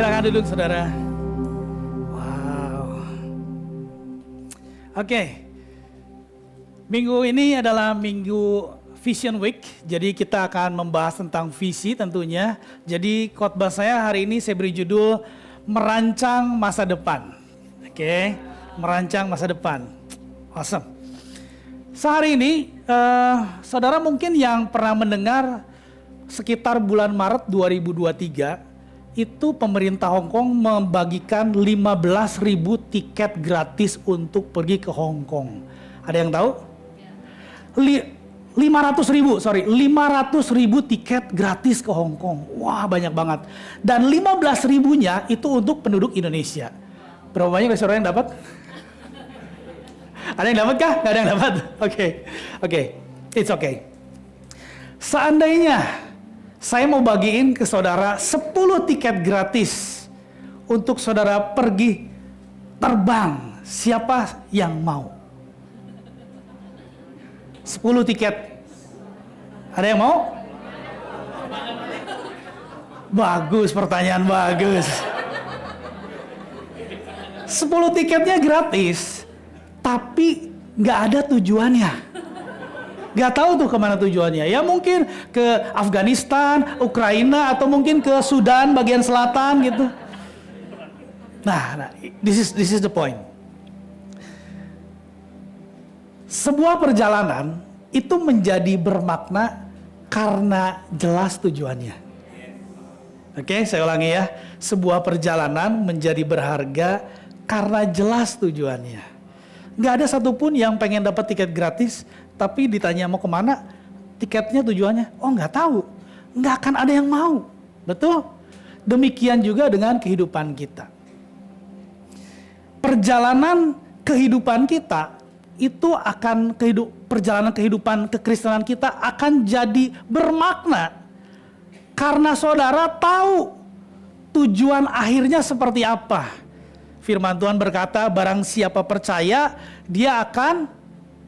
Silakan duduk, saudara. Wow. Oke. Minggu ini adalah minggu Vision Week. Jadi kita akan membahas tentang visi tentunya. Jadi khotbah saya hari ini saya beri judul Merancang Masa Depan. Oke. Merancang masa depan. Awesome. Sehari ini, saudara mungkin yang pernah mendengar sekitar bulan Maret 2023, itu pemerintah Hong Kong membagikan 15.000 tiket gratis untuk pergi ke Hong Kong. Ada yang tahu? 500.000 tiket gratis ke Hong Kong. Wah, banyak banget. Dan 15.000-nya itu untuk penduduk Indonesia. Berapa banyak saudara yang dapat? Ada yang dapat kah? Nggak ada yang dapat? Oke. It's okay. Seandainya saya mau bagiin ke saudara 10 tiket gratis untuk saudara pergi terbang. Siapa yang mau? 10 tiket. Ada yang mau? Bagus, pertanyaan bagus. 10 tiketnya gratis, tapi nggak ada tujuannya. Gak tahu tuh kemana tujuannya. Ya mungkin ke Afghanistan, Ukraina, atau mungkin ke Sudan bagian selatan gitu. Nah, this is the point. Sebuah perjalanan itu menjadi bermakna karena jelas tujuannya. Oke, saya ulangi ya. Sebuah perjalanan menjadi berharga karena jelas tujuannya. Gak ada satupun yang pengen dapat tiket gratis, tapi ditanya mau kemana, tiketnya tujuannya, oh nggak tahu, nggak akan ada yang mau, betul? Demikian juga dengan kehidupan kita. Perjalanan kehidupan kita itu akan perjalanan kehidupan kekristenan kita akan jadi bermakna karena saudara tahu tujuan akhirnya seperti apa. Firman Tuhan berkata, barang siapa percaya, dia akan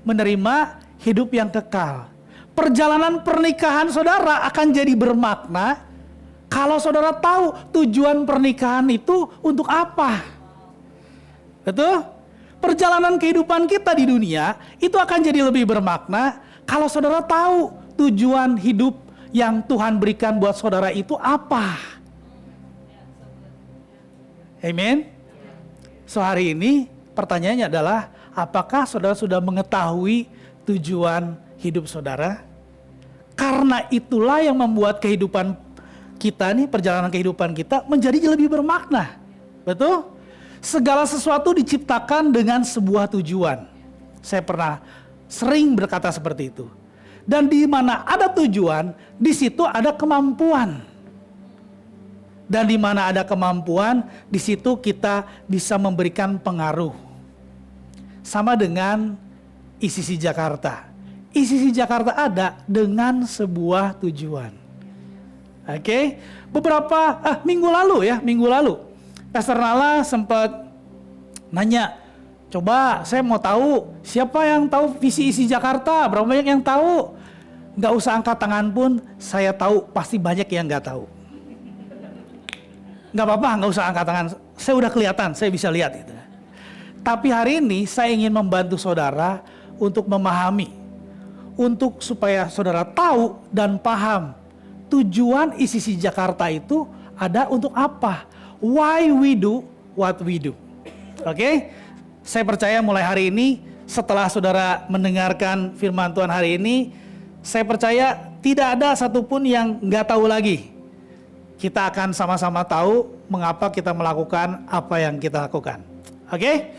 menerima hidup yang kekal. Perjalanan pernikahan saudara akan jadi bermakna kalau saudara tahu tujuan pernikahan itu untuk apa. Betul? Perjalanan kehidupan kita di dunia itu akan jadi lebih bermakna kalau saudara tahu tujuan hidup yang Tuhan berikan buat saudara itu apa. Amen. So hari ini pertanyaannya adalah, apakah saudara sudah mengetahui tujuan hidup saudara? Karena itulah yang membuat kehidupan kita nih, perjalanan kehidupan kita menjadi lebih bermakna. Betul? Segala sesuatu diciptakan dengan sebuah tujuan. Saya pernah sering berkata seperti itu. Dan di mana ada tujuan, di situ ada kemampuan. Dan di mana ada kemampuan, di situ kita bisa memberikan pengaruh. Sama dengan ICC Jakarta. ICC Jakarta ada dengan sebuah tujuan. Oke, beberapa minggu lalu, Pastor Nala sempat nanya, coba saya mau tahu siapa yang tahu visi ICC Jakarta, berapa banyak yang tahu? Nggak usah angkat tangan pun, saya tahu pasti banyak yang nggak tahu. Nggak apa-apa, nggak usah angkat tangan, saya udah kelihatan, saya bisa lihat itu. Tapi hari ini saya ingin membantu saudara untuk memahami, untuk supaya saudara tahu dan paham tujuan ICC Jakarta itu ada untuk apa. Why we do what we do. Oke? Saya percaya mulai hari ini, setelah saudara mendengarkan firman Tuhan hari ini, saya percaya tidak ada satupun yang nggak tahu lagi. Kita akan sama-sama tahu mengapa kita melakukan apa yang kita lakukan. Oke?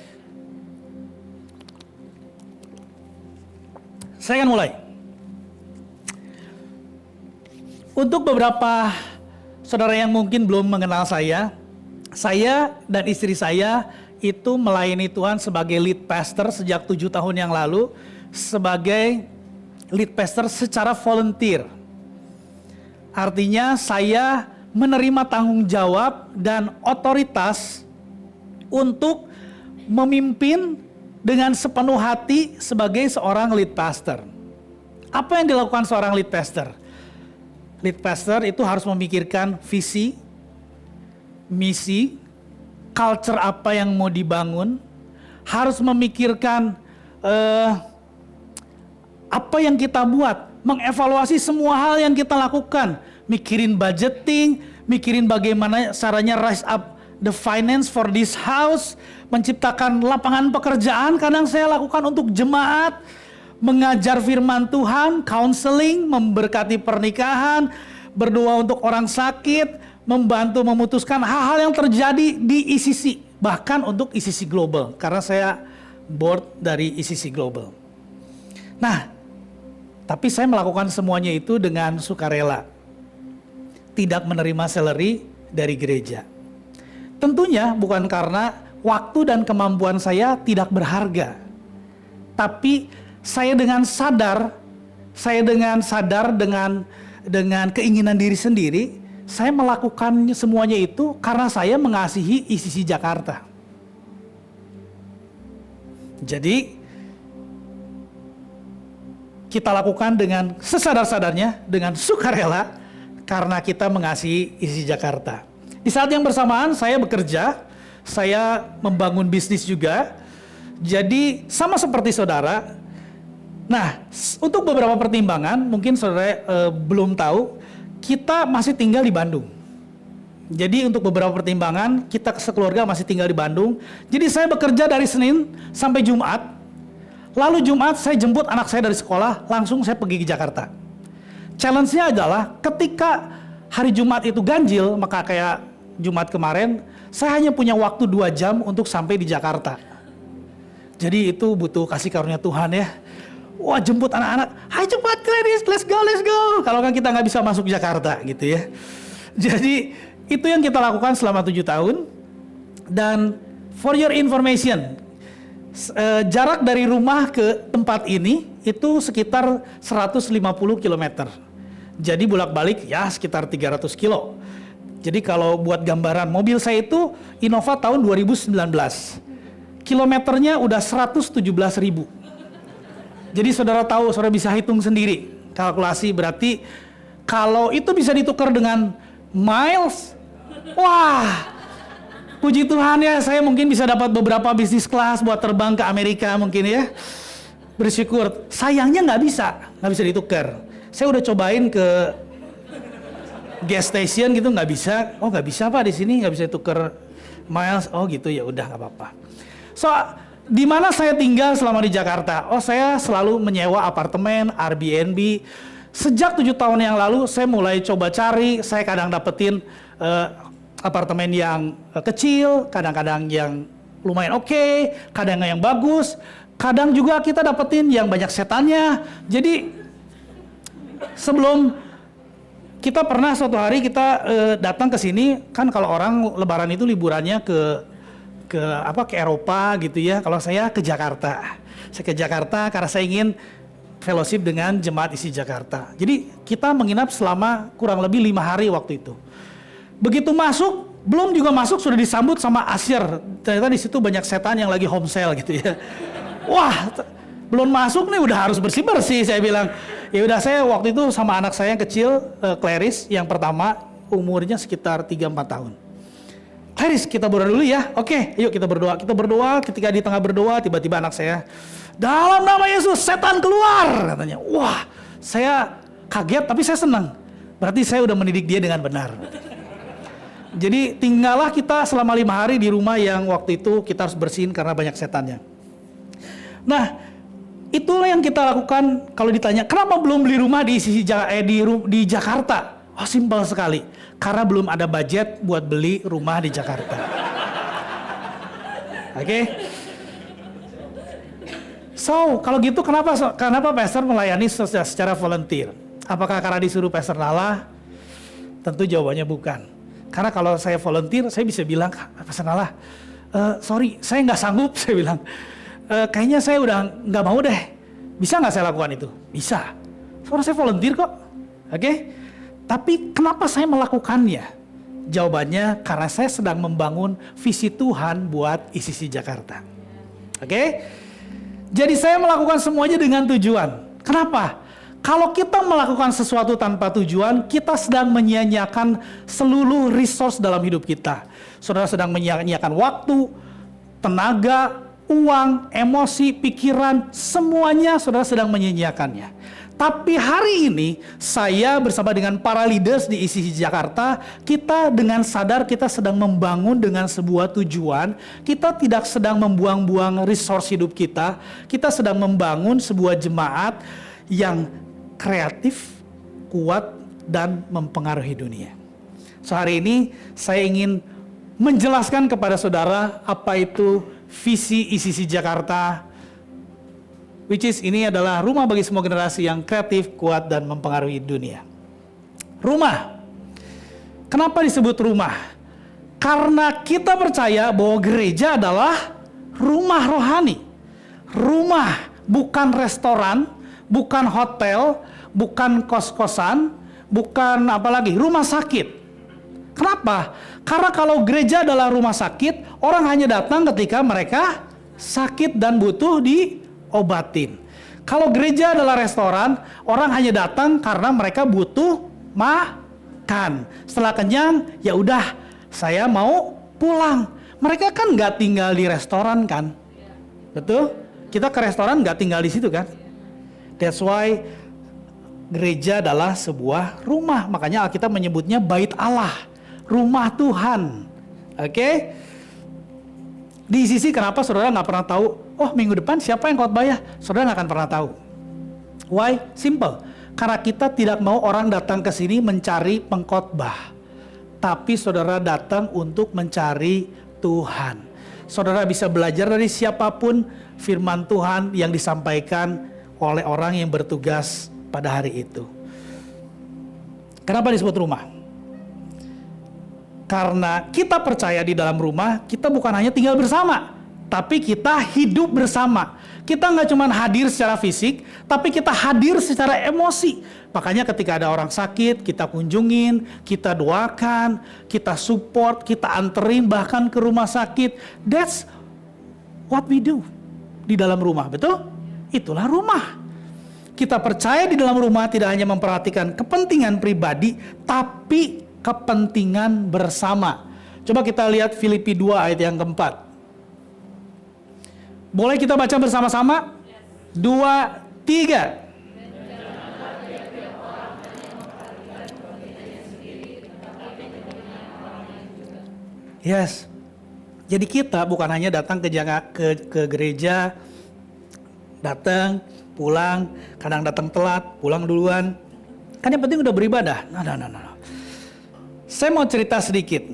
Saya akan mulai. Untuk beberapa saudara yang mungkin belum mengenal saya dan istri saya itu melayani Tuhan sebagai lead pastor sejak 7 tahun yang lalu, sebagai lead pastor secara volunteer. Artinya saya menerima tanggung jawab dan otoritas untuk memimpin dengan sepenuh hati sebagai seorang lead pastor. Apa yang dilakukan seorang lead pastor? Lead pastor itu harus memikirkan visi, misi, culture apa yang mau dibangun, harus memikirkan apa yang kita buat, mengevaluasi semua hal yang kita lakukan, mikirin budgeting, mikirin bagaimana caranya rise up the finance for this house, menciptakan lapangan pekerjaan. Kadang saya lakukan untuk jemaat, mengajar firman Tuhan, counseling, memberkati pernikahan, berdoa untuk orang sakit, membantu memutuskan hal-hal yang terjadi di ICC, bahkan untuk ICC Global, karena saya board dari ICC Global. Nah, tapi saya melakukan semuanya itu dengan sukarela, tidak menerima salary dari gereja. Tentunya bukan karena waktu dan kemampuan saya tidak berharga, tapi saya dengan sadar dengan keinginan diri sendiri, saya melakukan semuanya itu karena saya mengasihi ICC Jakarta. Jadi kita lakukan dengan sesadar-sadarnya, dengan sukarela, karena kita mengasihi ICC Jakarta. Di saat yang bersamaan saya bekerja, saya membangun bisnis juga. Jadi sama seperti saudara. Nah, untuk beberapa pertimbangan, mungkin saudara belum tahu, kita masih tinggal di Bandung. Jadi untuk beberapa pertimbangan, kita sekeluarga masih tinggal di Bandung. Jadi saya bekerja dari Senin sampai Jumat. Lalu Jumat saya jemput anak saya dari sekolah, langsung saya pergi ke Jakarta. Challenge-nya adalah ketika hari Jumat itu ganjil, maka kayak Jumat kemarin, saya hanya punya waktu 2 jam untuk sampai di Jakarta. Jadi itu butuh kasih karunia Tuhan ya. Wah, jemput anak-anak, hai cepat Gladys, let's go. Kalau kan kita nggak bisa masuk Jakarta gitu ya. Jadi itu yang kita lakukan selama 7 tahun. Dan for your information, jarak dari rumah ke tempat ini itu sekitar 150 km. Jadi bolak-balik ya sekitar 300 kilo. Jadi kalau buat gambaran, mobil saya itu Innova tahun 2019. Kilometernya udah 117.000. Jadi saudara tahu, saudara bisa hitung sendiri. Kalkulasi berarti kalau itu bisa ditukar dengan miles, wah, puji Tuhan ya, saya mungkin bisa dapat beberapa bisnis kelas buat terbang ke Amerika mungkin ya. Bersyukur. Sayangnya nggak bisa ditukar. Saya udah cobain ke gas station gitu, nggak bisa. Oh nggak bisa Pak, di sini nggak bisa ditukar miles. Oh gitu, ya udah nggak apa-apa. So di mana saya tinggal selama di Jakarta? Oh saya selalu menyewa apartemen, Airbnb. Sejak 7 tahun yang lalu saya mulai coba cari. Saya kadang dapetin apartemen yang kecil, kadang-kadang yang lumayan oke, kadang yang bagus, kadang juga kita dapetin yang banyak setannya. Jadi sebelum kita pernah suatu hari kita datang ke sini, kan kalau orang Lebaran itu liburannya ke Eropa gitu ya. Kalau saya ke Jakarta. Saya ke Jakarta karena saya ingin fellowship dengan jemaat isi Jakarta. Jadi kita menginap selama kurang lebih 5 hari waktu itu. Begitu masuk, belum juga masuk sudah disambut sama Asyir. Ternyata di situ banyak setan yang lagi home sale gitu ya. Wah, belum masuk nih udah harus bersih-bersih, saya bilang. Ya udah, saya waktu itu sama anak saya yang kecil, Clarice yang pertama, umurnya sekitar 3-4 tahun. Clarice, kita berdoa dulu ya. Oke, yuk kita berdoa. Kita berdoa, ketika di tengah berdoa tiba-tiba anak saya, dalam nama Yesus setan keluar, katanya. Wah, saya kaget tapi saya senang. Berarti saya udah mendidik dia dengan benar. Jadi tinggallah kita selama 5 hari di rumah yang waktu itu kita harus bersihin karena banyak setannya. Nah, itulah yang kita lakukan. Kalau ditanya kenapa belum beli rumah di Jakarta? Oh, simpel sekali. Karena belum ada budget buat beli rumah di Jakarta. Oke? So, kalau gitu kenapa pastor melayani secara volunteer? Apakah karena disuruh Pastor Nala? Tentu jawabannya bukan. Karena kalau saya volunteer, saya bisa bilang, Pastor Nala, sorry, saya nggak sanggup, saya bilang. Kayaknya saya udah nggak mau deh. Bisa nggak saya lakukan itu? Bisa. Soalnya saya volunteer kok. Oke? Tapi kenapa saya melakukannya? Jawabannya karena saya sedang membangun visi Tuhan buat ICC Jakarta. Oke? Jadi saya melakukan semuanya dengan tujuan. Kenapa? Kalau kita melakukan sesuatu tanpa tujuan, kita sedang menyia-nyiakan seluruh resource dalam hidup kita. Saudara sedang menyia-nyiakan waktu, tenaga, uang, emosi, pikiran, semuanya saudara sedang menyia-nyiakannya. Tapi hari ini saya bersama dengan para leaders di ICC Jakarta, kita dengan sadar kita sedang membangun dengan sebuah tujuan. Kita tidak sedang membuang-buang resource hidup kita. Kita sedang membangun sebuah jemaat yang kreatif, kuat, dan mempengaruhi dunia. So hari ini saya ingin menjelaskan kepada saudara apa itu visi ICC Jakarta, which is ini adalah rumah bagi semua generasi yang kreatif, kuat, dan mempengaruhi dunia. Rumah. Kenapa disebut rumah? Karena kita percaya bahwa gereja adalah rumah rohani. Rumah, bukan restoran, bukan hotel, bukan kos-kosan, bukan apalagi rumah sakit. Kenapa? Karena kalau gereja adalah rumah sakit, orang hanya datang ketika mereka sakit dan butuh diobatin. Kalau gereja adalah restoran, orang hanya datang karena mereka butuh makan. Setelah kenyang, ya udah, saya mau pulang. Mereka kan nggak tinggal di restoran kan, betul? Kita ke restoran nggak tinggal di situ kan? That's why gereja adalah sebuah rumah. Makanya Alkitab menyebutnya bait Allah, rumah Tuhan. Oke? Di sisi kenapa saudara nggak pernah tahu, oh minggu depan siapa yang khotbah ya? Saudara nggak akan pernah tahu. Why? Simple. Karena kita tidak mau orang datang ke sini mencari pengkhotbah. Tapi saudara datang untuk mencari Tuhan. Saudara bisa belajar dari siapapun firman Tuhan yang disampaikan oleh orang yang bertugas pada hari itu. Kenapa disebut rumah? Karena kita percaya di dalam rumah, kita bukan hanya tinggal bersama, tapi kita hidup bersama. Kita nggak cuma hadir secara fisik, tapi kita hadir secara emosi. Makanya ketika ada orang sakit, kita kunjungin, kita doakan, kita support, kita anterin bahkan ke rumah sakit. That's what we do di dalam rumah, betul? Itulah rumah. Kita percaya di dalam rumah tidak hanya memperhatikan kepentingan pribadi, tapi kepentingan bersama. Coba kita lihat Filipi 2 ayat yang keempat. Boleh kita baca bersama-sama? 2, 3. Yes. Jadi kita bukan hanya datang ke gereja, datang, pulang, kadang datang telat, pulang duluan. Kan yang penting udah beribadah. Nah. Saya mau cerita sedikit.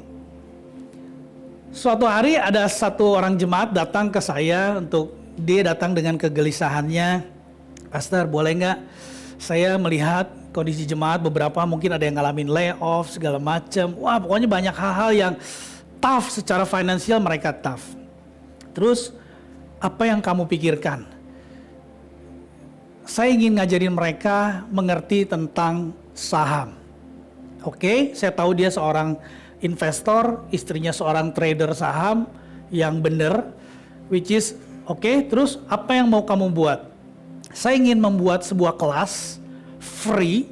Suatu hari ada satu orang jemaat datang ke saya untuk dia datang dengan kegelisahannya. Pastor, boleh nggak saya melihat kondisi jemaat beberapa mungkin ada yang ngalamin layoff segala macam. Wah, pokoknya banyak hal-hal yang tough secara finansial, mereka tough. Terus apa yang kamu pikirkan? Saya ingin ngajarin mereka mengerti tentang saham. Oke, saya tahu dia seorang investor, istrinya seorang trader saham yang benar, which is oke. Terus apa yang mau kamu buat? Saya ingin membuat sebuah kelas free,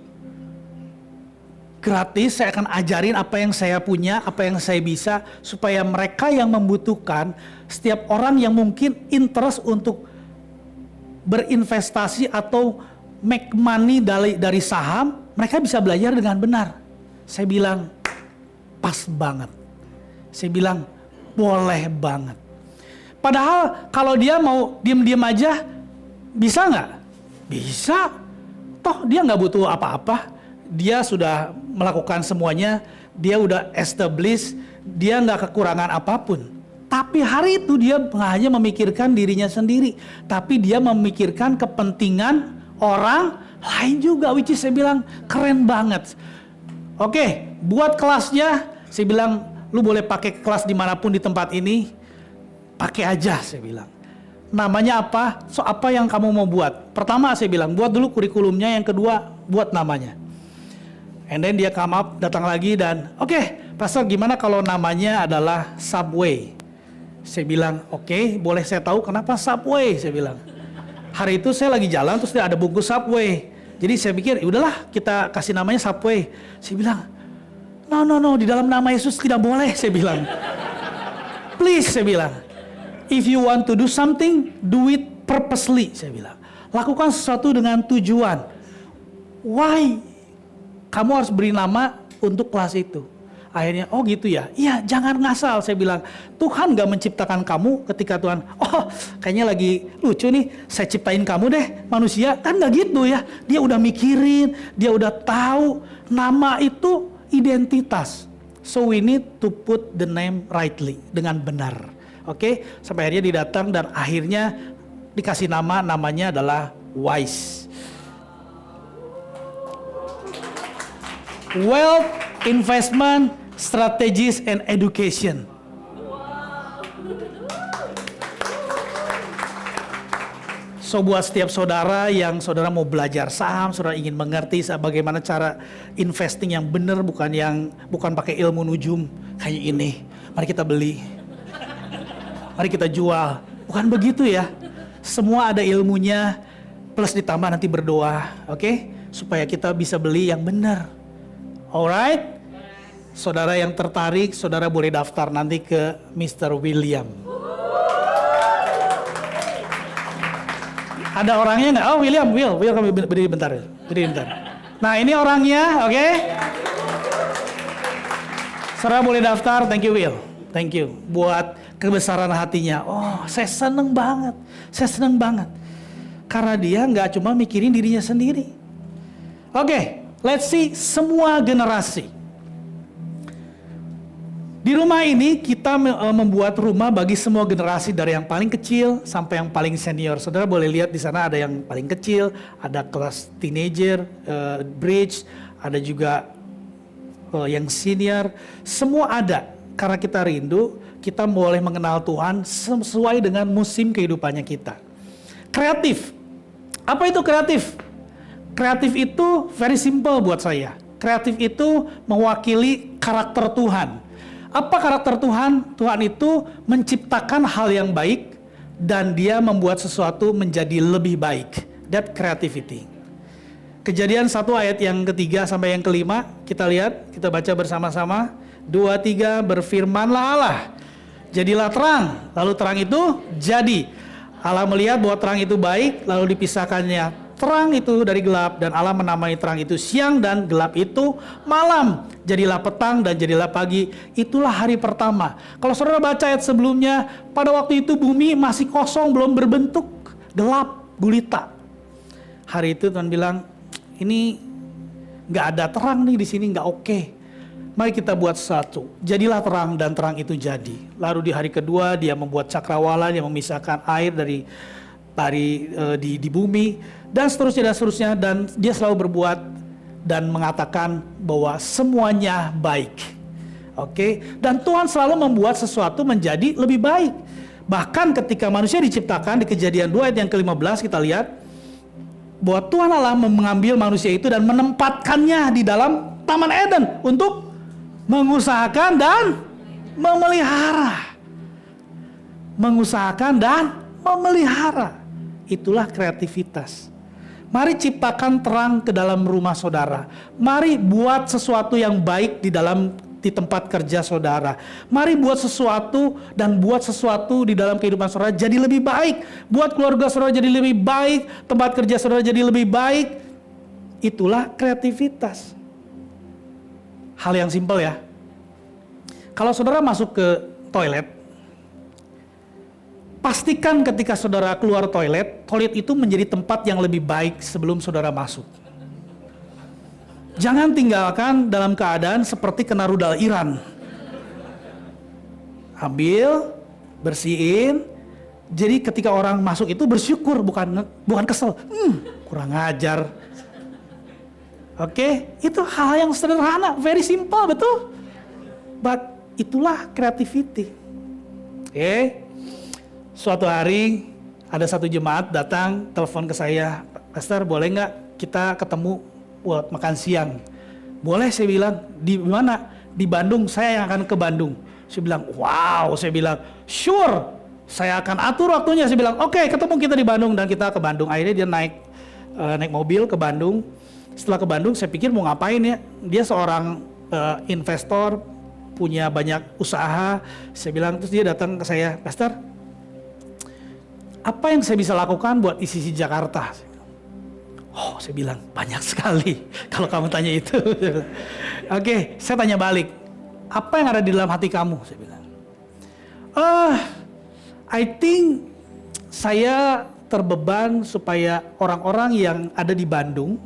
gratis. Saya akan ajarin apa yang saya punya, apa yang saya bisa, supaya mereka yang membutuhkan, setiap orang yang mungkin interest untuk berinvestasi atau make money dari saham, mereka bisa belajar dengan benar. Saya bilang, pas banget. Saya bilang, boleh banget. Padahal kalau dia mau diem-diem aja, bisa nggak? Bisa. Toh dia nggak butuh apa-apa. Dia sudah melakukan semuanya. Dia udah establish. Dia nggak kekurangan apapun. Tapi hari itu dia nggak hanya memikirkan dirinya sendiri. Tapi dia memikirkan kepentingan orang lain juga. Which is saya bilang, keren banget. Oke, buat kelasnya, saya bilang, lu boleh pakai kelas dimanapun di tempat ini, pakai aja, saya bilang. Namanya apa? So apa yang kamu mau buat? Pertama saya bilang, buat dulu kurikulumnya, yang kedua, buat namanya. And then dia come up, datang lagi dan, oke, Pastor gimana kalau namanya adalah Subway? Saya bilang, oke, boleh saya tahu kenapa Subway? Saya bilang. Hari itu saya lagi jalan, terus ada bungkus Subway. Jadi saya pikir, udahlah kita kasih namanya Subway. Saya bilang, no, di dalam nama Yesus tidak boleh, saya bilang. Please, saya bilang. If you want to do something, do it purposely, saya bilang. Lakukan sesuatu dengan tujuan. Why? Kamu harus beri nama untuk kelas itu. Akhirnya, oh gitu ya. Iya, jangan ngasal, saya bilang. Tuhan gak menciptakan kamu ketika Tuhan, oh kayaknya lagi lucu nih, saya ciptain kamu deh, manusia. Kan gak gitu ya. Dia udah mikirin, dia udah tahu. Nama itu identitas. So we need to put the name rightly, dengan benar. Oke, sampai akhirnya dia datang dan akhirnya dikasih namanya adalah WISE. Wealth, Investment, Strategies, and Education. So buat setiap saudara yang saudara mau belajar saham, saudara ingin mengerti bagaimana cara investing yang benar, bukan pakai ilmu nujum kayak ini. Mari kita beli, mari kita jual. Bukan begitu ya. Semua ada ilmunya, plus ditambah nanti berdoa, oke? Supaya kita bisa beli yang benar. Alright? Saudara yang tertarik, saudara boleh daftar nanti ke Mr. William. Ada orangnya nggak? Oh Will kami berdiri bentar. Nah ini orangnya, oke? Saudara boleh daftar, thank you Will. Thank you buat kebesaran hatinya. Oh saya seneng banget. Karena dia nggak cuma mikirin dirinya sendiri. Oke, let's see semua generasi. Di rumah ini kita membuat rumah bagi semua generasi dari yang paling kecil sampai yang paling senior. Saudara boleh lihat di sana ada yang paling kecil, ada kelas teenager, bridge, ada juga yang senior. Semua ada karena kita rindu, kita boleh mengenal Tuhan sesuai dengan musim kehidupannya kita. Kreatif. Apa itu kreatif? Kreatif itu very simple buat saya. Kreatif itu mewakili karakter Tuhan. Apa karakter Tuhan? Tuhan itu menciptakan hal yang baik dan dia membuat sesuatu menjadi lebih baik. That creativity. Kejadian 1 ayat yang ketiga sampai yang kelima, kita lihat, kita baca bersama-sama. 2, 3, berfirmanlah Allah, jadilah terang, lalu terang itu jadi. Allah melihat bahwa terang itu baik, lalu dipisahkannya terang itu dari gelap, dan Allah menamai terang itu siang dan gelap itu malam. Jadilah petang dan jadilah pagi. Itulah hari pertama. Kalau saudara baca ayat sebelumnya, pada waktu itu bumi masih kosong, belum berbentuk, gelap, gulita. Hari itu Tuhan bilang, ini nggak ada terang nih di sini, nggak oke. Mari kita buat sesuatu. Jadilah terang dan terang itu jadi. Lalu di hari kedua dia membuat cakrawala yang memisahkan air dari di bumi dan seterusnya dan dia selalu berbuat dan mengatakan bahwa semuanya baik. Oke? Dan Tuhan selalu membuat sesuatu menjadi lebih baik. Bahkan ketika manusia diciptakan di Kejadian 2 ayat yang ke-15 kita lihat bahwa Tuhan Allah mengambil manusia itu dan menempatkannya di dalam Taman Eden untuk mengusahakan dan memelihara. Mengusahakan dan memelihara. Itulah kreativitas. Mari ciptakan terang ke dalam rumah saudara. Mari buat sesuatu yang baik di tempat kerja saudara. Mari buat sesuatu di dalam kehidupan saudara jadi lebih baik. Buat keluarga saudara jadi lebih baik, tempat kerja saudara jadi lebih baik. Itulah kreativitas. Hal yang simpel ya. Kalau saudara masuk ke toilet, pastikan ketika saudara keluar toilet itu menjadi tempat yang lebih baik sebelum saudara masuk. Jangan tinggalkan dalam keadaan seperti kena rudal Iran. Ambil, bersihin. Jadi ketika orang masuk itu bersyukur, bukan kesel. Kurang ajar. Oke, itu hal yang sederhana, very simple, betul? But itulah creativity. Oke. Suatu hari ada satu jemaat datang telepon ke saya, Pastor boleh nggak kita ketemu buat makan siang? Boleh, saya bilang. Di mana? Di Bandung, saya yang akan ke Bandung. Saya bilang, wow, saya bilang, sure, saya akan atur waktunya. Saya bilang, oke, ketemu kita di Bandung, dan kita ke Bandung. Akhirnya dia naik naik mobil ke Bandung. Setelah ke Bandung saya pikir mau ngapain ya. Dia seorang investor, punya banyak usaha. Saya bilang, terus dia datang ke saya, Pastor, apa yang saya bisa lakukan buat isi Jakarta? Oh, saya bilang banyak sekali kalau kamu tanya itu. Oke, saya tanya balik, apa yang ada di dalam hati kamu? Saya bilang, I think saya terbeban supaya orang-orang yang ada di Bandung,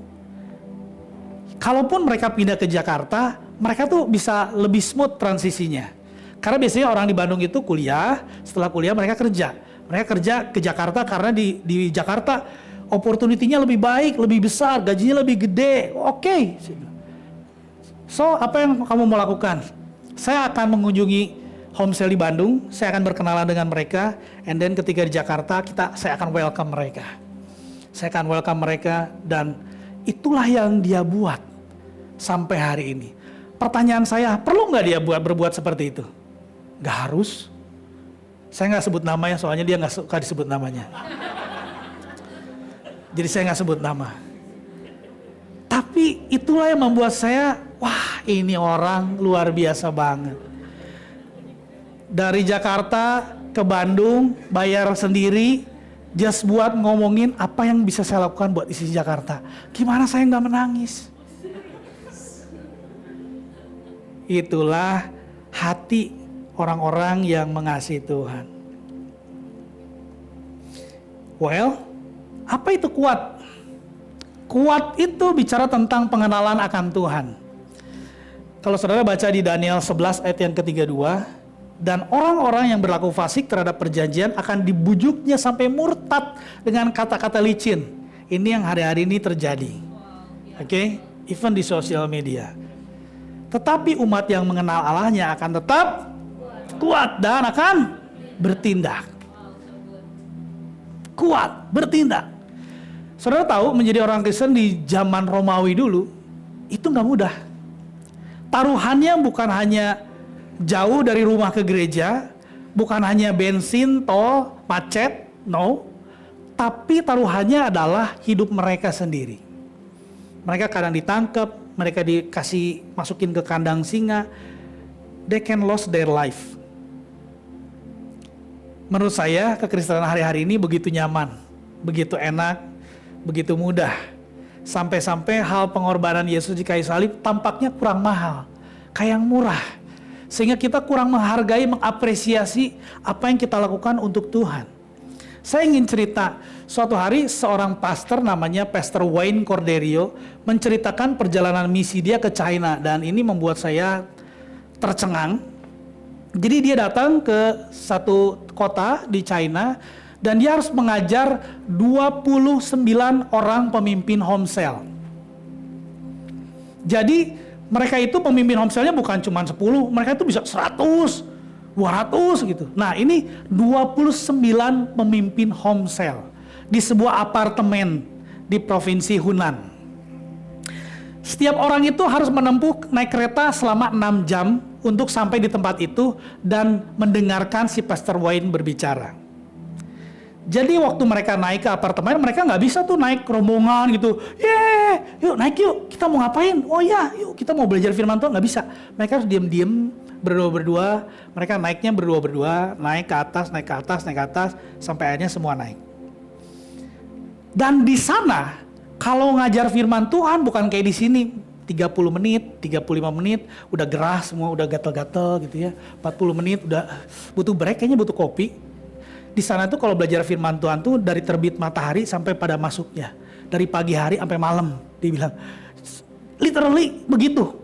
kalaupun mereka pindah ke Jakarta, mereka tuh bisa lebih smooth transisinya. Karena biasanya orang di Bandung itu kuliah, setelah kuliah mereka kerja. Mereka kerja ke Jakarta karena di Jakarta opportunity-nya lebih baik, lebih besar, gajinya lebih gede. Oke. So, apa yang kamu mau lakukan? Saya akan mengunjungi Homestay di Bandung, saya akan berkenalan dengan mereka, and then ketika di Jakarta saya akan welcome mereka. Saya akan welcome mereka, dan itulah yang dia buat sampai hari ini. Pertanyaan saya, perlu nggak dia berbuat seperti itu? Nggak harus. Saya nggak sebut namanya, soalnya dia nggak suka disebut namanya. Jadi saya nggak sebut nama. Tapi itulah yang membuat saya, wah ini orang luar biasa banget. Dari Jakarta ke Bandung, bayar sendiri, just buat ngomongin apa yang bisa saya lakukan buat isi Jakarta. Gimana saya nggak menangis? Itulah hati orang-orang yang mengasihi Tuhan. Well, apa itu kuat? Kuat itu bicara tentang pengenalan akan Tuhan. Kalau saudara baca di Daniel 11 ayat yang ke-32, dan orang-orang yang berlaku fasik terhadap perjanjian akan dibujuknya sampai murtad dengan kata-kata licin. Ini yang hari-hari ini terjadi. Oke, even di sosial media. Tetapi umat yang mengenal Allahnya akan tetap kuat dan akan bertindak. Kuat, bertindak. Saudara tahu menjadi orang Kristen di zaman Romawi dulu, itu gak mudah. Taruhannya bukan hanya jauh dari rumah ke gereja, bukan hanya bensin, tol, macet, no. Tapi taruhannya adalah hidup mereka sendiri. Mereka kadang ditangkap, mereka dikasih masukin ke kandang singa. They can lose their life. Menurut saya kekristenan hari-hari ini begitu nyaman, begitu enak, begitu mudah. Sampai-sampai hal pengorbanan Yesus di kayu salib tampaknya kurang mahal, kayak yang murah. Sehingga kita kurang menghargai, mengapresiasi apa yang kita lakukan untuk Tuhan. Saya ingin cerita, suatu hari seorang pastor namanya Pastor Wayne Cordeiro menceritakan perjalanan misi dia ke China, dan ini membuat saya tercengang. Jadi dia datang ke satu kota di China dan dia harus mengajar 29 orang pemimpin Homestay. Jadi mereka itu pemimpin Homestay-nya bukan cuma 10, mereka itu bisa 100, 200 gitu. Nah ini 29 pemimpin Homestay di sebuah apartemen di provinsi Hunan. Setiap orang itu harus menempuh naik kereta selama 6 jam untuk sampai di tempat itu dan mendengarkan si Pastor Wayne berbicara. Jadi waktu mereka naik ke apartemen, mereka nggak bisa tuh naik rombongan gitu. Yuk naik yuk, kita mau ngapain? Oh ya, yuk kita mau belajar firman Tuhan, nggak bisa. Mereka harus diem-diem, berdua-berdua. Mereka naiknya berdua-berdua, naik ke atas, sampai akhirnya semua naik. Dan di sana, kalau ngajar firman Tuhan bukan kayak di sini, 30 menit, 35 menit, udah gerah semua, udah gatel-gatel gitu ya. 40 menit udah butuh break, kayaknya butuh kopi. Di sana tuh kalau belajar firman Tuhan tuh dari terbit matahari sampai pada masuknya. Dari pagi hari sampai malam, dia bilang. Literally begitu.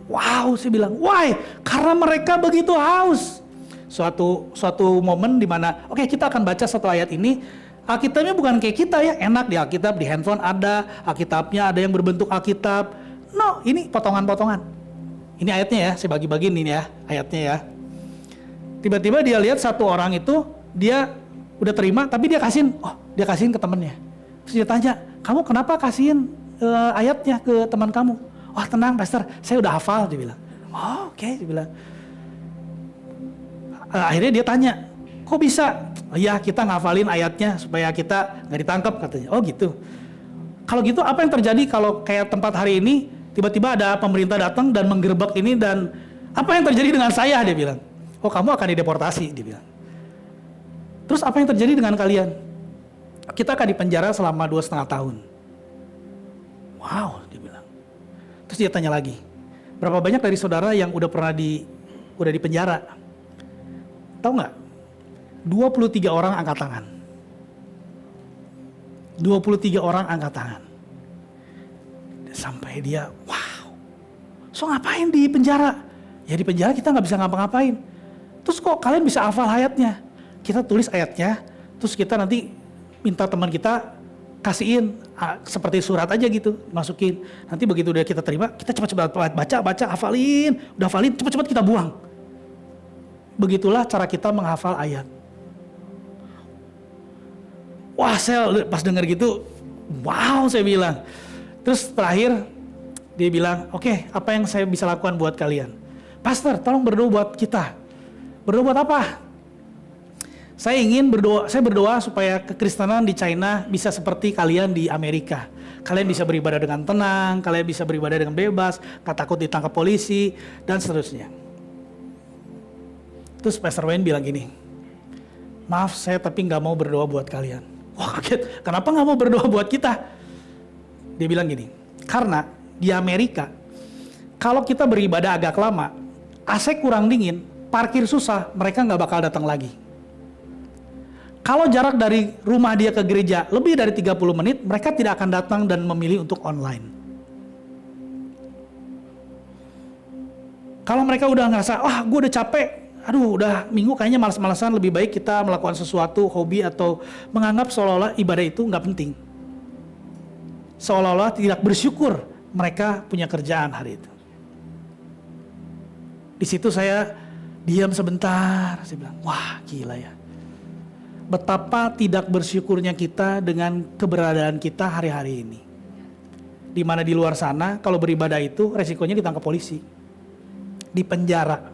Wow, saya bilang, why? Karena mereka begitu haus. Suatu momen di mana, oke, kita akan baca satu ayat ini. Alkitabnya bukan kayak kita ya, enak di Alkitab, di handphone ada, Alkitabnya ada yang berbentuk Alkitab. No, ini potongan-potongan. Ini ayatnya ya, saya bagi-bagi ini ya, ayatnya ya. Tiba-tiba dia lihat satu orang itu, dia udah terima, tapi dia kasihin ke temannya. Terus dia tanya, kamu kenapa kasihin ayatnya ke teman kamu? Oh tenang pastor, saya udah hafal, dia bilang. Oh oke, dia bilang. Akhirnya dia tanya, kok bisa? Oh, ya kita ngafalin ayatnya supaya kita nggak ditangkap katanya. Oh gitu. Kalau gitu apa yang terjadi kalau kayak tempat hari ini tiba-tiba ada pemerintah datang dan menggerebek ini, dan apa yang terjadi dengan saya, dia bilang. Oh, kamu akan dideportasi, dia bilang. Terus apa yang terjadi dengan kalian? Kita akan dipenjara selama 2,5 tahun. Wow, dia bilang. Terus dia tanya lagi, berapa banyak dari saudara yang udah di penjara? Tahu nggak? 23 orang angkat tangan. 23 orang angkat tangan. Sampai dia, wow. So ngapain di penjara? Ya di penjara kita nggak bisa ngapa-ngapain. Terus kok kalian bisa hafal ayatnya? Kita tulis ayatnya, terus kita nanti minta teman kita kasihin seperti surat aja gitu, masukin. Nanti begitu udah kita terima, kita cepat-cepat baca, hafalin, udah hafalin, cepat-cepat kita buang. Begitulah cara kita menghafal ayat. Wah, saya pas dengar gitu, wow, saya bilang. Terus terakhir dia bilang, oke, apa yang saya bisa lakukan buat kalian? Pastor, tolong berdoa buat kita. Berdoa buat apa? Saya berdoa supaya kekristenan di China bisa seperti kalian di Amerika. Kalian bisa beribadah dengan tenang, kalian bisa beribadah dengan bebas, gak takut ditangkap polisi, dan seterusnya. Terus Pastor Wayne bilang gini, maaf saya tapi gak mau berdoa buat kalian. Wah, kaget, kenapa gak mau berdoa buat kita? Dia bilang gini, karena di Amerika, kalau kita beribadah agak lama, AC kurang dingin, parkir susah, mereka gak bakal datang lagi. Kalau jarak dari rumah dia ke gereja lebih dari 30 menit, mereka tidak akan datang dan memilih untuk online. Kalau mereka udah ngerasa, gue udah capek, udah minggu kayaknya malas-malasan, lebih baik kita melakukan sesuatu, hobi, atau menganggap seolah-olah ibadah itu nggak penting. Seolah-olah tidak bersyukur mereka punya kerjaan hari itu. Di situ saya diam sebentar, saya bilang, wah gila ya. Betapa tidak bersyukurnya kita dengan keberadaan kita hari-hari ini. Di mana di luar sana kalau beribadah itu resikonya ditangkap polisi, di penjara.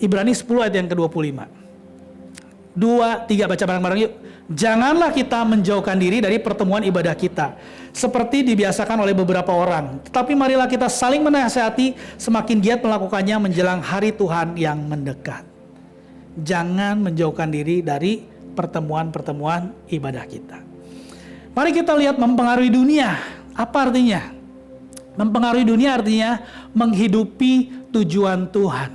Ibrani 10 ayat yang ke-25. 2, 3 baca bareng-bareng yuk. Janganlah kita menjauhkan diri dari pertemuan ibadah kita, seperti dibiasakan oleh beberapa orang. Tetapi marilah kita saling menasihati, semakin giat melakukannya menjelang hari Tuhan yang mendekat. Jangan menjauhkan diri dari pertemuan-pertemuan ibadah kita. Mari kita lihat mempengaruhi dunia. Apa artinya? Mempengaruhi dunia artinya menghidupi tujuan Tuhan.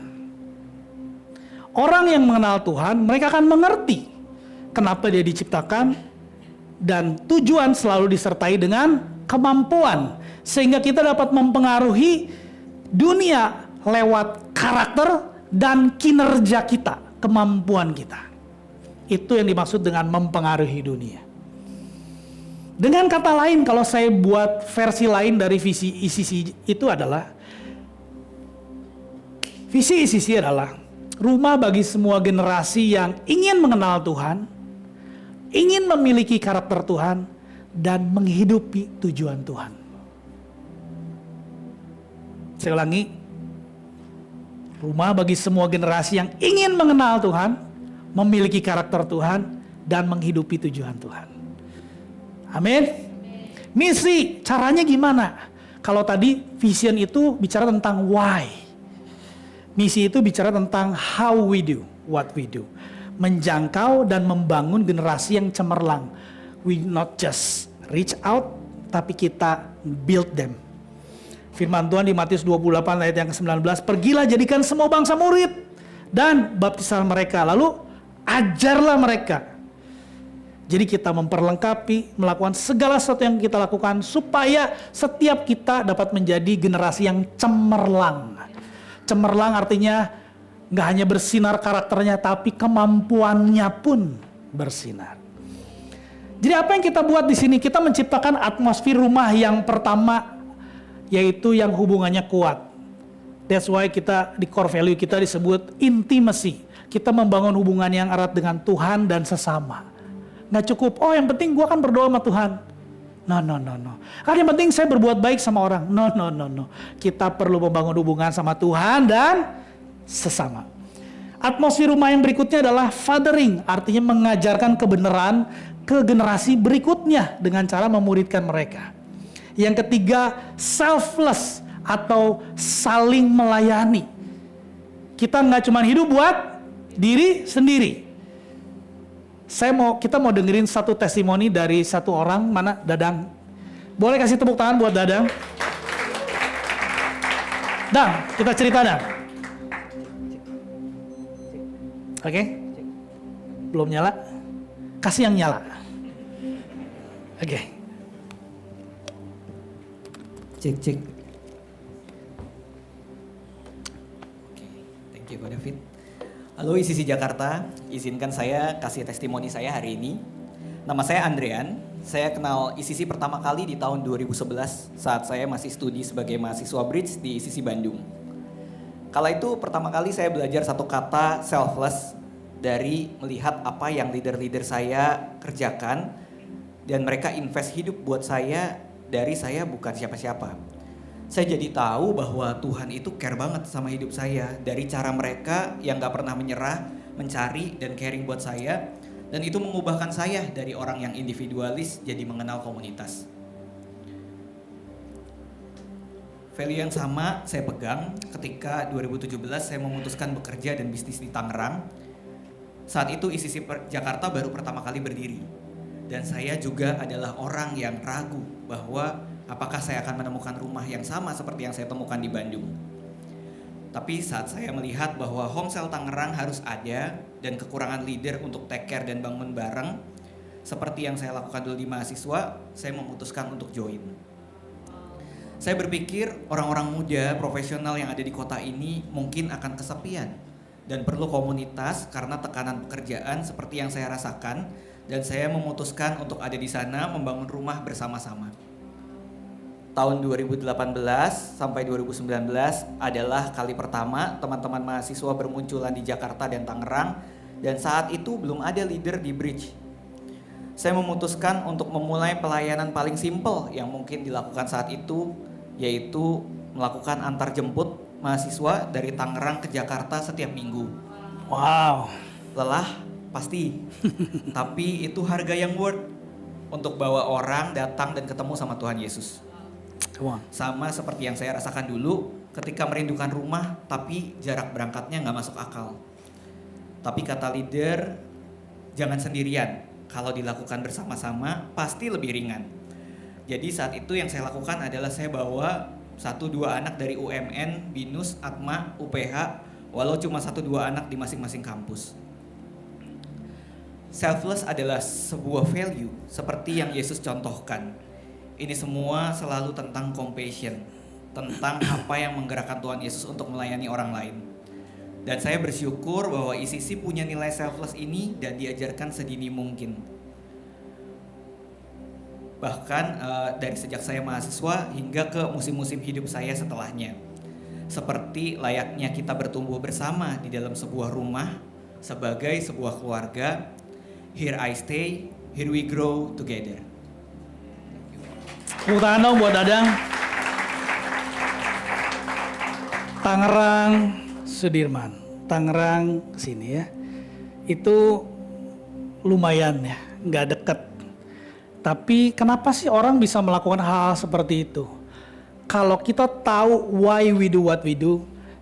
Orang yang mengenal Tuhan, mereka akan mengerti kenapa dia diciptakan, dan tujuan selalu disertai dengan kemampuan, sehingga kita dapat mempengaruhi dunia lewat karakter dan kinerja kita, kemampuan kita. Itu yang dimaksud dengan mempengaruhi dunia. Dengan kata lain, kalau saya buat versi lain dari visi ICC itu adalah, visi ICC adalah rumah bagi semua generasi yang ingin mengenal Tuhan, ingin memiliki karakter Tuhan, dan menghidupi tujuan Tuhan. Saya ulangi, rumah bagi semua generasi yang ingin mengenal Tuhan, memiliki karakter Tuhan, dan menghidupi tujuan Tuhan. Amin. Misi, caranya gimana? Kalau tadi vision itu bicara tentang why. Misi itu bicara tentang how we do, what we do. Menjangkau dan membangun generasi yang cemerlang. We not just reach out, tapi kita build them. Firman Tuhan di Matius 28 ayat yang ke-19, pergilah jadikan semua bangsa murid dan baptislah mereka, lalu ajarlah mereka. Jadi kita memperlengkapi, melakukan segala sesuatu yang kita lakukan supaya setiap kita dapat menjadi generasi yang cemerlang. Cemerlang artinya nggak hanya bersinar karakternya, tapi kemampuannya pun bersinar. Jadi apa yang kita buat di sini? Kita menciptakan atmosfer rumah yang pertama, yaitu yang hubungannya kuat. That's why kita di core value kita disebut intimacy. Kita membangun hubungan yang erat dengan Tuhan dan sesama. Nggak cukup, yang penting gue kan berdoa sama Tuhan. No. Kan yang penting saya berbuat baik sama orang. No. Kita perlu membangun hubungan sama Tuhan dan sesama. Atmosfer rumah yang berikutnya adalah fathering, artinya mengajarkan kebenaran ke generasi berikutnya dengan cara memuridkan mereka. Yang ketiga, selfless atau saling melayani. Kita nggak cuma hidup buat diri sendiri. Kita mau dengerin satu testimoni dari satu orang, mana Dadang? Boleh kasih tepuk tangan buat Dadang? Dang, kita cerita Dang. Oke? Belum nyala? Kasih yang nyala. Oke. Cek. Oke, thank you Pak David. Halo ICC Jakarta, izinkan saya kasih testimoni saya hari ini. Nama saya Andrean, saya kenal ICC pertama kali di tahun 2011 saat saya masih studi sebagai mahasiswa Bridge di ICC Bandung. Kala itu pertama kali saya belajar satu kata selfless dari melihat apa yang leader-leader saya kerjakan dan mereka invest hidup buat saya dari saya bukan siapa-siapa. Saya jadi tahu bahwa Tuhan itu care banget sama hidup saya dari cara mereka yang gak pernah menyerah, mencari dan caring buat saya, dan itu mengubahkan saya dari orang yang individualis jadi mengenal komunitas. Value yang sama saya pegang ketika 2017 saya memutuskan bekerja dan bisnis di Tangerang. Saat itu ICC Jakarta baru pertama kali berdiri. Dan saya juga adalah orang yang ragu bahwa apakah saya akan menemukan rumah yang sama seperti yang saya temukan di Bandung. Tapi saat saya melihat bahwa Homesel Tangerang harus ada dan kekurangan leader untuk take care dan bangun bareng, seperti yang saya lakukan dulu di mahasiswa, saya memutuskan untuk join. Saya berpikir orang-orang muda profesional yang ada di kota ini mungkin akan kesepian dan perlu komunitas karena tekanan pekerjaan seperti yang saya rasakan, dan saya memutuskan untuk ada di sana membangun rumah bersama-sama. Tahun 2018 sampai 2019 adalah kali pertama teman-teman mahasiswa bermunculan di Jakarta dan Tangerang, dan saat itu belum ada leader di Bridge. Saya memutuskan untuk memulai pelayanan paling simpel yang mungkin dilakukan saat itu, yaitu melakukan antar jemput mahasiswa dari Tangerang ke Jakarta setiap minggu. Wow. Lelah? Pasti. Tapi itu harga yang worth untuk bawa orang datang dan ketemu sama Tuhan Yesus. Sama seperti yang saya rasakan dulu ketika merindukan rumah tapi jarak berangkatnya gak masuk akal. Tapi kata leader, jangan sendirian. Kalau dilakukan bersama-sama pasti lebih ringan. Jadi saat itu yang saya lakukan adalah saya bawa 1-2 anak dari UMN, BINUS, ATMA, UPH, walau cuma 1-2 anak di masing-masing kampus. Selfless adalah sebuah value seperti yang Yesus contohkan. Ini semua selalu tentang compassion, tentang apa yang menggerakkan Tuhan Yesus untuk melayani orang lain. Dan saya bersyukur bahwa ICC punya nilai selfless ini dan diajarkan sedini mungkin. Bahkan dari sejak saya mahasiswa hingga ke musim-musim hidup saya setelahnya. Seperti layaknya kita bertumbuh bersama di dalam sebuah rumah sebagai sebuah keluarga. Here I stay, here we grow together. Tepuk tangan dong buat Dadang. Tangerang, Sudirman. Tangerang sini ya. Itu lumayan ya, nggak deket. Tapi kenapa sih orang bisa melakukan hal seperti itu? Kalau kita tahu why we do what we do,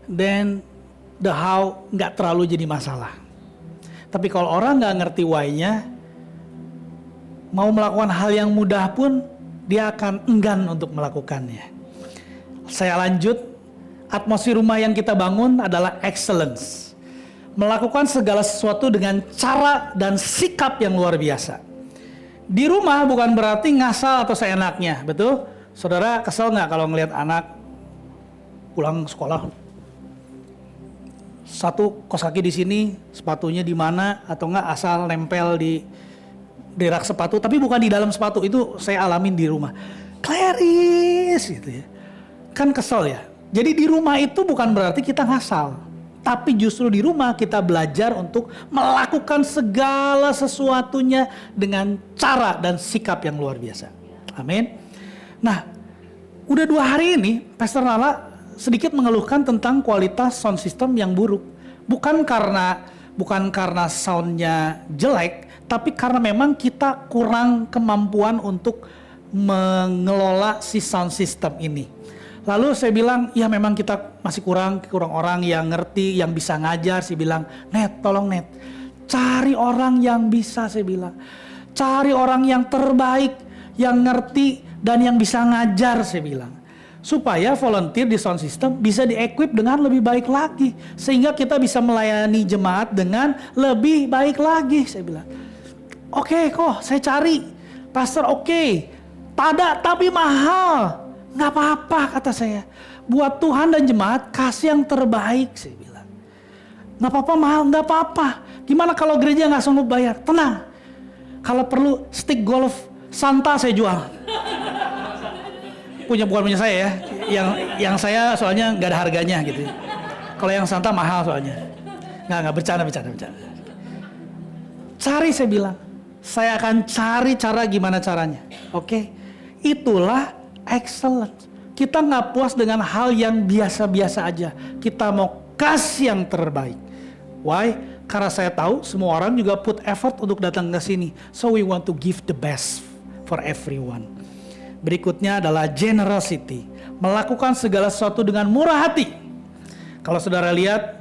then the how nggak terlalu jadi masalah. Tapi kalau orang nggak ngerti why-nya, mau melakukan hal yang mudah pun dia akan enggan untuk melakukannya. Saya lanjut, atmosfer rumah yang kita bangun adalah excellence. Melakukan segala sesuatu dengan cara dan sikap yang luar biasa. Di rumah bukan berarti ngasal atau seenaknya, betul? Saudara kesel nggak kalau ngelihat anak pulang sekolah? Satu kos kaki di sini, sepatunya di mana, atau enggak asal nempel di rak sepatu, tapi bukan di dalam sepatu. Itu saya alamin di rumah. Clarice gitu ya. Kan kesel ya. Jadi di rumah itu bukan berarti kita ngasal, tapi justru di rumah kita belajar untuk melakukan segala sesuatunya dengan cara dan sikap yang luar biasa. Amin. Nah, udah 2 hari ini Pastor Nala sedikit mengeluhkan tentang kualitas sound system yang buruk. Bukan karena soundnya jelek, Tapi karena memang kita kurang kemampuan untuk mengelola si sound system ini. Lalu saya bilang, ya memang kita masih kurang orang yang ngerti, yang bisa ngajar. Saya bilang, Net, tolong Net, cari orang yang bisa, saya bilang. Cari orang yang terbaik, yang ngerti, dan yang bisa ngajar, saya bilang. Supaya volunteer di sound system bisa di-equip dengan lebih baik lagi. Sehingga kita bisa melayani jemaat dengan lebih baik lagi, saya bilang. Oke kok, saya cari. Pastor oke. Tada, tapi mahal. Nggak apa-apa kata saya. Buat Tuhan dan jemaat kasih yang terbaik, saya bilang. Nggak apa-apa mahal, nggak apa-apa. Gimana kalau gereja nggak sanggup bayar? Tenang. Kalau perlu stick golf Santa saya jual. Bukan punya saya ya. Yang saya soalnya nggak ada harganya gitu. Kalau yang Santa mahal soalnya. Nggak bercanda. Cari saya bilang. Saya akan cari cara gimana caranya. Oke. Itulah excellent. Kita nggak puas dengan hal yang biasa-biasa aja. Kita mau kasih yang terbaik. Why? Karena saya tahu semua orang juga put effort untuk datang ke sini. So we want to give the best for everyone. Berikutnya adalah generosity. Melakukan segala sesuatu dengan murah hati. Kalau saudara lihat,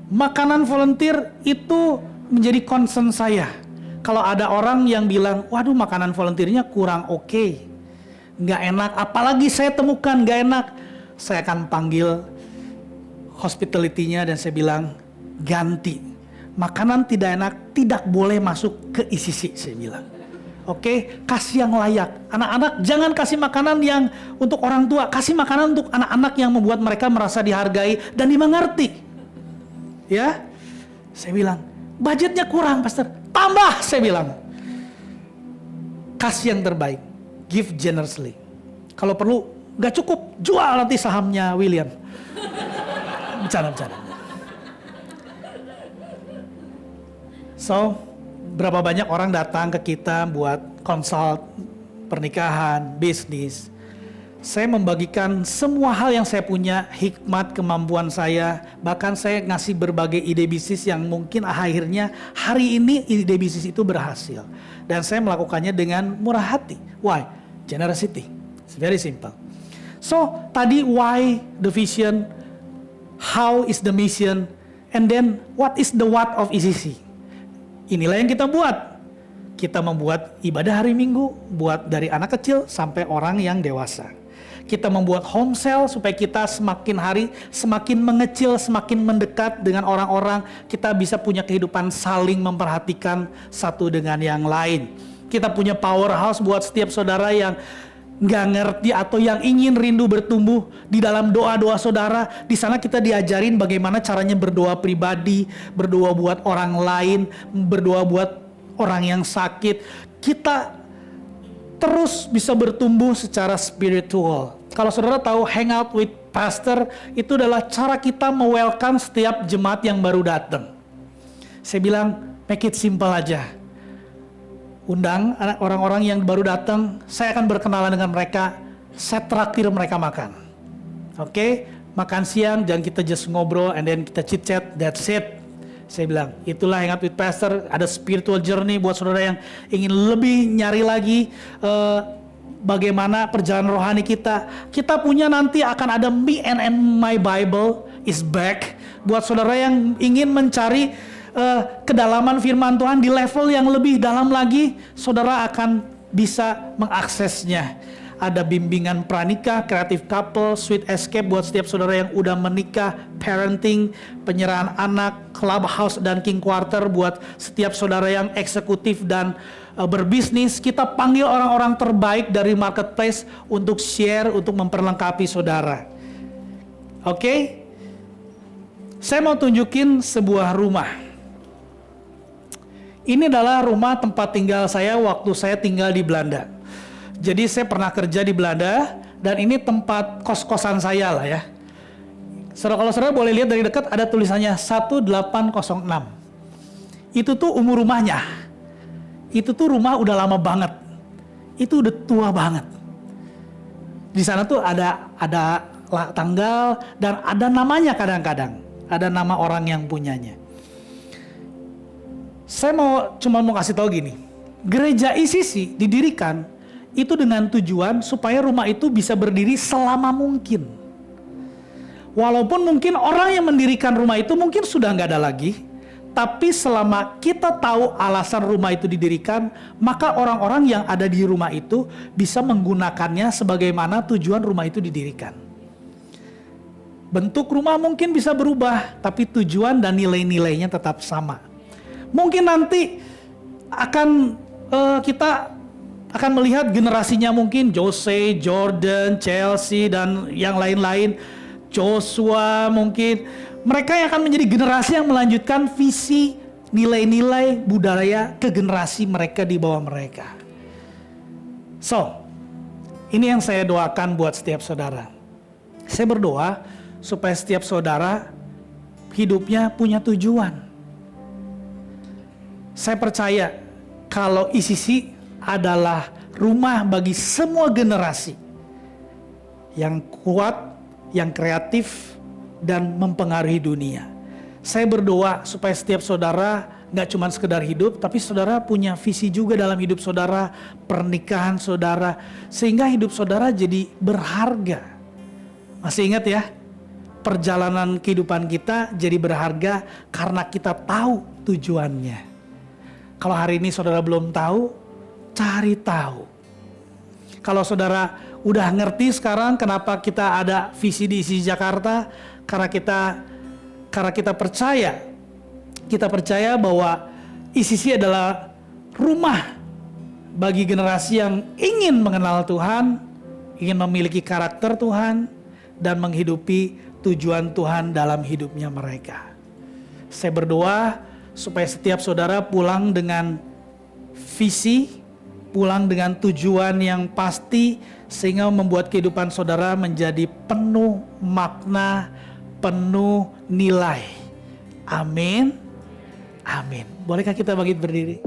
makanan volunteer itu menjadi concern saya. Kalau ada orang yang bilang, waduh makanan volunteernya kurang oke. Nggak enak, apalagi saya temukan nggak enak, saya akan panggil hospitality-nya dan saya bilang ganti. Makanan tidak enak, tidak boleh masuk ke ICC, saya bilang. Oke, kasih yang layak. Anak-anak jangan kasih makanan yang untuk orang tua, kasih makanan untuk anak-anak yang membuat mereka merasa dihargai dan dimengerti. Ya, saya bilang budgetnya kurang, Pastor. Tambah, saya bilang. Kasih yang terbaik. Give generously. Kalau perlu nggak cukup, jual nanti sahamnya William. Bercanda. So, berapa banyak orang datang ke kita buat consult pernikahan, bisnis. Saya membagikan semua hal yang saya punya, hikmat, kemampuan saya. Bahkan saya ngasih berbagai ide bisnis yang mungkin akhirnya hari ini ide bisnis itu berhasil. Dan saya melakukannya dengan murah hati. Why? Generosity. It's very simple. So, tadi why the vision, how is the mission, and then what is the what of ECC. Inilah yang kita buat. Kita membuat ibadah hari Minggu, buat dari anak kecil sampai orang yang dewasa. Kita membuat home cell supaya kita semakin hari semakin mengecil, semakin mendekat dengan orang-orang. Kita bisa punya kehidupan saling memperhatikan satu dengan yang lain. Kita punya powerhouse buat setiap saudara yang nggak ngerti atau yang ingin rindu bertumbuh di dalam doa-doa saudara. Di sana kita diajarin bagaimana caranya berdoa pribadi, berdoa buat orang lain, berdoa buat orang yang sakit. Kita terus bisa bertumbuh secara spiritual. Kalau saudara tahu hangout with pastor, itu adalah cara kita me-welcome setiap jemaat yang baru datang. Saya bilang, make it simple aja. Undang orang-orang yang baru datang, saya akan berkenalan dengan mereka, saya traktir mereka makan. Oke, makan siang, jangan kita just ngobrol and then kita chit-chat, that's it. Saya bilang, itulah hangout with pastor, ada spiritual journey buat saudara yang ingin lebih nyari lagi bagaimana perjalanan rohani kita. Kita punya nanti akan ada Me and My Bible is back. Buat saudara yang ingin mencari kedalaman firman Tuhan di level yang lebih dalam lagi, saudara akan bisa mengaksesnya. Ada bimbingan pranikah, creative couple, sweet escape buat setiap saudara yang udah menikah, parenting, penyerahan anak, clubhouse dan king quarter buat setiap saudara yang eksekutif dan berbisnis. Kita panggil orang-orang terbaik dari marketplace untuk share, untuk memperlengkapi saudara. Oke? Saya mau tunjukin sebuah rumah. Ini adalah rumah tempat tinggal saya waktu saya tinggal di Belanda. Jadi saya pernah kerja di Belanda dan ini tempat kos-kosan saya lah ya. Kalau saudara boleh lihat dari dekat ada tulisannya 1806. Itu tuh umur rumahnya. Itu tuh rumah udah lama banget. Itu udah tua banget. Di sana tuh ada tanggal dan ada namanya kadang-kadang. Ada nama orang yang punyanya. Saya cuma mau kasih tahu gini. Gereja ICC didirikan itu dengan tujuan supaya rumah itu bisa berdiri selama mungkin. Walaupun mungkin orang yang mendirikan rumah itu mungkin sudah nggak ada lagi, tapi selama kita tahu alasan rumah itu didirikan, maka orang-orang yang ada di rumah itu bisa menggunakannya sebagaimana tujuan rumah itu didirikan. Bentuk rumah mungkin bisa berubah, tapi tujuan dan nilai-nilainya tetap sama. Mungkin nanti kita akan melihat generasinya mungkin Jose, Jordan, Chelsea, dan yang lain-lain. Joshua mungkin. Mereka yang akan menjadi generasi yang melanjutkan visi, nilai-nilai, budaya ke generasi mereka di bawah mereka. So, ini yang saya doakan buat setiap saudara. Saya berdoa supaya setiap saudara hidupnya punya tujuan. Saya percaya kalau ICC adalah rumah bagi semua generasi yang kuat, yang kreatif, dan mempengaruhi dunia. Saya berdoa supaya setiap saudara gak cuma sekedar hidup, tapi saudara punya visi juga dalam hidup saudara, pernikahan saudara, sehingga hidup saudara jadi berharga. Masih ingat ya? Perjalanan kehidupan kita jadi berharga karena kita tahu tujuannya. Kalau hari ini saudara belum tahu, cari tahu. Kalau saudara udah ngerti sekarang kenapa kita ada visi di ICC Jakarta, karena kita percaya bahwa ICC adalah rumah bagi generasi yang ingin mengenal Tuhan, ingin memiliki karakter Tuhan, dan menghidupi tujuan Tuhan dalam hidupnya mereka. Saya berdoa supaya setiap saudara pulang dengan visi, pulang dengan tujuan yang pasti, sehingga membuat kehidupan saudara menjadi penuh makna, penuh nilai. Amin. Amin. Bolehkah kita bangkit berdiri?